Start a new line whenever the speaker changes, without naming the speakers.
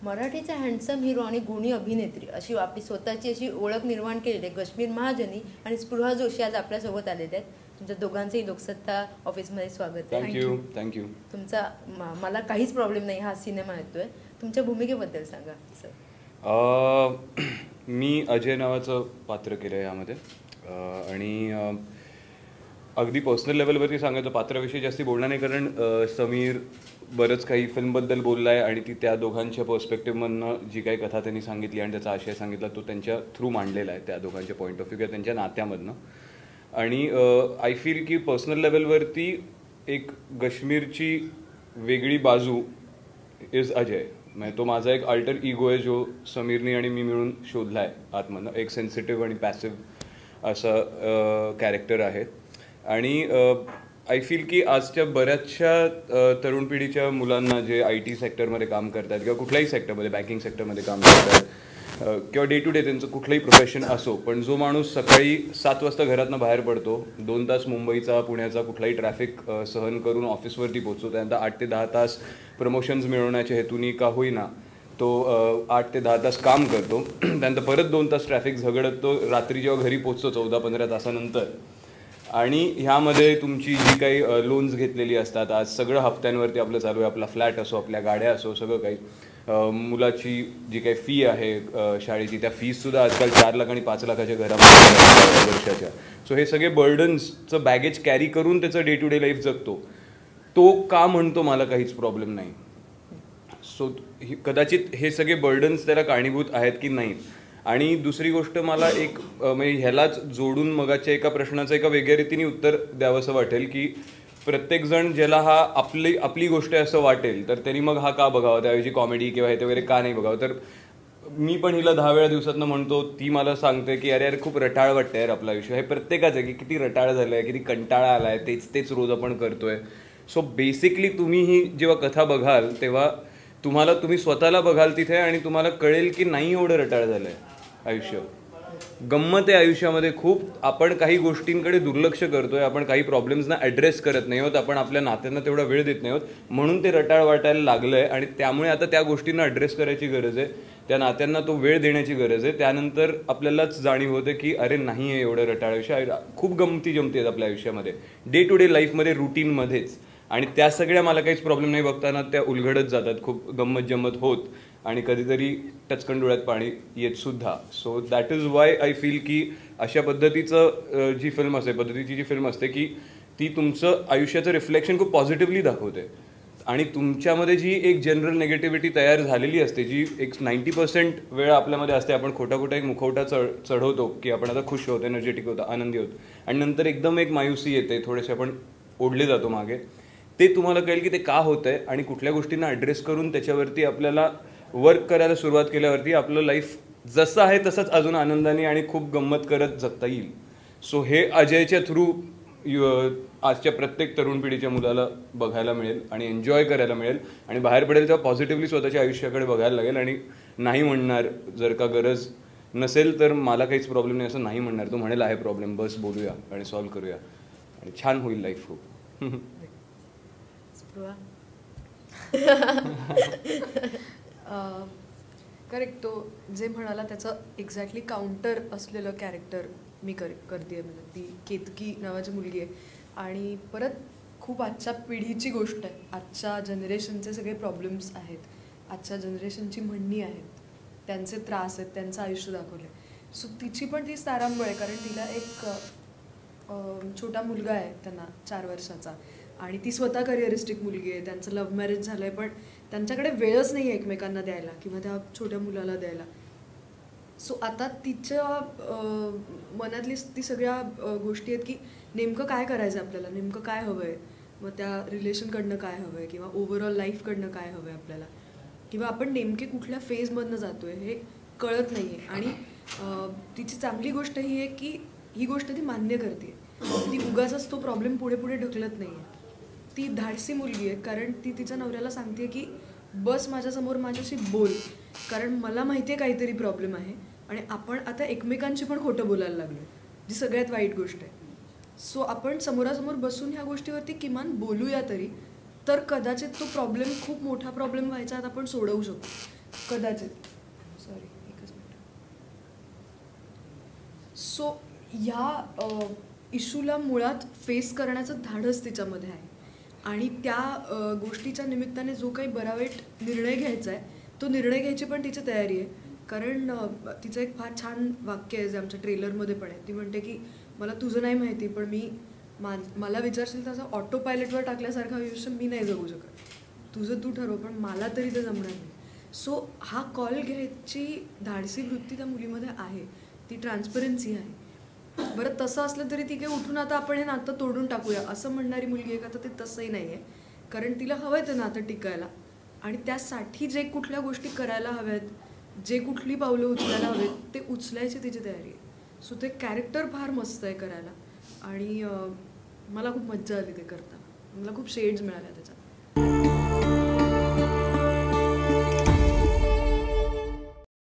मराठीचा handsome hero आणि गुणी अभिनेत्री अशी आपली स्वतःची अशी ओळख निर्माण केलेली आहे कश्मीर महाजनी आणि स्पृहा जोशी आज आपल्यासोबत आलेले आहेत. तुमच्या दोघांचंही लोकसत्ता ऑफिसमध्ये स्वागत आहे.
थँक्यू.
तुमचा मला काहीच प्रॉब्लेम नाही हा सिनेमा येतोय. तुमच्या भूमिकेबद्दल सांगा सर.
मी अजय नावाचं पात्र केलं आहे यामध्ये आणि अगदी पर्सनल लेवलवरती सांगायचं पात्राविषयी जास्ती बोलणार नाही कारण समीर बरंच काही फिल्मबद्दल बोलला आहे आणि ती त्या दोघांच्या पर्स्पेक्टिव्हमधनं जी काही कथा त्यांनी सांगितली आणि त्याचा आशय सांगितला तो त्यांच्या थ्रू मांडलेला आहे त्या दोघांच्या पॉईंट ऑफ व्ह्यू किंवा त्यांच्या नात्यामधनं. आणि आय फील की पर्सनल लेवलवरती एक काश्मीरची वेगळी बाजू इज अजय. म्हणजे तो माझा एक अल्टर इगो आहे जो समीरनी आणि मी मिळून शोधला आहे आतमधनं. एक सेन्सिटिव्ह आणि पॅसिव्ह असं कॅरेक्टर आहे. आणि आय फील की आजच्या बऱ्याचशा तरुण पिढीच्या मुलांना जे IT सेक्टरमध्ये काम करतात किंवा कुठल्याही सेक्टरमध्ये बँकिंग सेक्टरमध्ये काम करतात किंवा डे टू डे त्यांचं कुठलंही प्रोफेशन असो पण जो माणूस सकाळी 7 वाजता घरातनं बाहेर पडतो 2 तास मुंबईचा पुण्याचा कुठलाही ट्रॅफिक सहन करून ऑफिसवरती पोहोचतो त्यानंतर 8 ते 10 तास प्रमोशन्स मिळवण्याच्या हेतूनी का होईना तो 8 ते 10 तास काम करतो त्यानंतर परत 2 तास ट्रॅफिक झगडत तो रात्री जेव्हा घरी पोहोचतो 14-15 तासानंतर. आणि ह्यामध्ये तुमची जी काही लोन्स घेतलेली असतात आज सगळं हप्त्यांवरती आपलं चालू आहे. आपला फ्लॅट असो आपल्या गाड्या असो सगळं काही मुलाची जी काही फी आहे शाळेची त्या फीससुद्धा आजकाल 4 लाख आणि 5 लाखाच्या घरामध्ये वर्षाच्या. सो हे सगळे बर्डन्सचं बॅगेज कॅरी करून त्याचं डे टू डे लाईफ जगतो. तो का म्हणतो मला काहीच प्रॉब्लेम नाही. सो कदाचित हे सगळे बर्डन्स त्याला कारणीभूत आहेत की नाहीत. आणि दुसरी गोष्ट मला एक म्हणजे ह्यालाच जोडून मगाच्या एका प्रश्नाचं एका वेगळ्या रीतीने उत्तर द्यावंसं वाटेल की प्रत्येकजण ज्याला हा आपली गोष्ट आहे असं वाटेल तर त्यांनी मग हा का बघावा त्याऐवजी कॉमेडी किंवा हे वगैरे का नाही बघावं. तर मी पण हिला 10 वेळा दिवसातनं म्हणतो ती मला सांगते की अरे खूप रटाळ वाटतंय यार आपलं आयुष्य. हे प्रत्येकाचं आहे की किती रटाळ झालं आहे किती कंटाळा आला आहे तेच रोज आपण करतोय. सो बेसिकली तुम्ही ही जेव्हा कथा बघाल तेव्हा तुम्ही स्वतःला बघाल तिथे आणि तुम्हाला कळेल की नाही एवढं रटाळ झालं आहे आयुष्य. गंमत आहे आयुष्यामध्ये खूप. आपण काही गोष्टींकडे दुर्लक्ष करतोय आपण काही प्रॉब्लेम्सना ॲड्रेस करत नाही आहोत आपण आपल्या नात्यांना तेवढा वेळ देत नाही आहोत म्हणून ते रटाळ वाटायला लागलं आहे. आणि त्यामुळे आता त्या गोष्टींना ॲड्रेस करायची गरज आहे त्या नात्यांना तो वेळ देण्याची गरज आहे. त्यानंतर आपल्यालाच जाणीव होते की अरे नाही आहे एवढं रटाळ आयुष्य. खूप गमती जमती आहेत आपल्या आयुष्यामध्ये डे टू डे लाईफमध्ये रुटीनमध्येच. आणि त्या सगळ्या मला काहीच प्रॉब्लेम नाही बघताना त्या उलगडत जातात खूप गंमत जम्मत होत आणि कधीतरी टचकन डोळ्यात पाणी येत सुद्धा. So that is why I feel की अशा पद्धतीचं जी फिल्म असते पद्धतीची जी फिल्म असते की ती तुमचं आयुष्याचं रिफ्लेक्शन खूप पॉझिटिव्हली दाखवते. आणि तुमच्यामध्ये जी एक जनरल नेगेटिव्हिटी तयार झालेली असते जी एक 90% वेळ आपल्यामध्ये असते आपण खोटा एक मुखवटा चढवतो की आपण आता खुश होतो एनर्जेटिक होतो आनंदी होतो आणि नंतर एकदम एक मायुसी येते थोडेसे आपण ओढले जातो मागे. ते तुम्हाला कळेल की ते का होतं आहे आणि कुठल्या गोष्टींना ॲड्रेस करून त्याच्यावरती आपल्याला वर्क करायला सुरुवात केल्यावरती आपलं लाईफ जसं आहे तसंच अजून आनंदाने आणि खूप गंमत करत जगता येईल. सो हे अजयच्या थ्रू आजच्या प्रत्येक तरुण पिढीच्या मुलाला बघायला मिळेल आणि एन्जॉय करायला मिळेल आणि बाहेर पडेल तेव्हा पॉझिटिव्हली स्वतःच्या आयुष्याकडे बघायला लागेल आणि नाही म्हणणार जर का गरज नसेल तर मला काहीच प्रॉब्लेम नाही असं नाही म्हणणार. तो म्हणेल आहे प्रॉब्लेम बस बोलूया आणि सॉल्व्ह करूया आणि छान होईल लाईफ खूप.
करेक्ट. तो जे म्हणाला त्याचं एक्झॅक्टली काउंटर असलेलं कॅरेक्टर मी करते. म्हणजे ती केतकी नावाची मुलगी आहे आणि परत खूप आजच्या पिढीची गोष्ट आहे. आजच्या जनरेशनचे सगळे प्रॉब्लेम्स आहेत आजच्या जनरेशनची म्हणणी आहेत त्यांचे त्रास आहेत त्यांचं आयुष्य दाखवलं आहे. सो तिची पण ती तारांबळ आहे कारण तिला एक छोटा मुलगा आहे त्यांना 4 वर्षाचा आणि ती स्वतः करिअरिस्टिक मुलगी आहे. त्यांचं लव्ह मॅरेज झालं आहे पण त्यांच्याकडे वेळच नाही आहे एकमेकांना द्यायला किंवा त्या छोट्या मुलाला द्यायला. सो आता तिच्या मनातली ती सगळ्या गोष्टी आहेत की नेमकं काय करायचं आपल्याला नेमकं काय हवं आहे मग त्या रिलेशनकडनं काय हवं आहे किंवा ओव्हरऑल लाईफकडनं काय हवं आहे आपल्याला किंवा आपण नेमके कुठल्या फेजमधनं जातो आहे हे कळत नाही आहे. आणि तिची चांगली गोष्ट ही आहे की ही गोष्ट ती मान्य करते. ती उगाचच तो प्रॉब्लेम पुढे ढकलत नाही आहे. ती धाडसी मुलगी आहे कारण ती तिच्या नवऱ्याला सांगते की बस माझ्यासमोर माझ्याशी बोल कारण मला माहिती आहे काहीतरी प्रॉब्लेम आहे आणि आपण आता एकमेकांशी पण खोटं बोलायला लागलो जी सगळ्यात वाईट गोष्ट आहे. सो आपण समोरासमोर बसून ह्या गोष्टीवरती किमान बोलूया तरी तर कदाचित तो प्रॉब्लेम खूप मोठा प्रॉब्लेम व्हायचा आता आपण सोडवू शकतो. कदाचित सॉरी एकच मिनिट. सो ह्या इशूला मुळात फेस करण्याचं धाडस तिच्यामध्ये आहे आणि त्या गोष्टीच्या निमित्ताने जो काही बरा वाईट निर्णय घ्यायचा आहे तो निर्णय घ्यायची पण तिची तयारी आहे. कारण तिचं एक फार छान वाक्य आहे जे आमच्या ट्रेलरमध्ये पण आहे. ती म्हणते की मला तुझं नाही माहिती पण मला विचारशील तसं ऑटो पायलटवर टाकल्यासारखं आयुष्य मी नाही जगू शकत. तुझं तू ठरव पण मला तरी ते जमणार नाही. सो हा कॉल घ्यायची धाडसी वृत्ती त्या मुलीमध्ये आहे, ती ट्रान्सपरन्सी आहे. बरं तसं असलं तरी ती काही उठून आता आपण हे नातं तोडून टाकूया असं म्हणणारी मुलगी आहे का, तर ते तसंही नाही आहे. कारण तिला हवं आहे ते नातं टिकायला आणि त्यासाठी जे कुठल्या गोष्टी करायला हव्यात, जे कुठली पावलं उचलायला हवेत ते उचलायची तिची तयारी आहे. सो ते कॅरेक्टर फार मस्त आहे करायला आणि मला खूप मज्जा आली ते करताना. मला खूप शेड्स मिळाल्या त्याच्यात.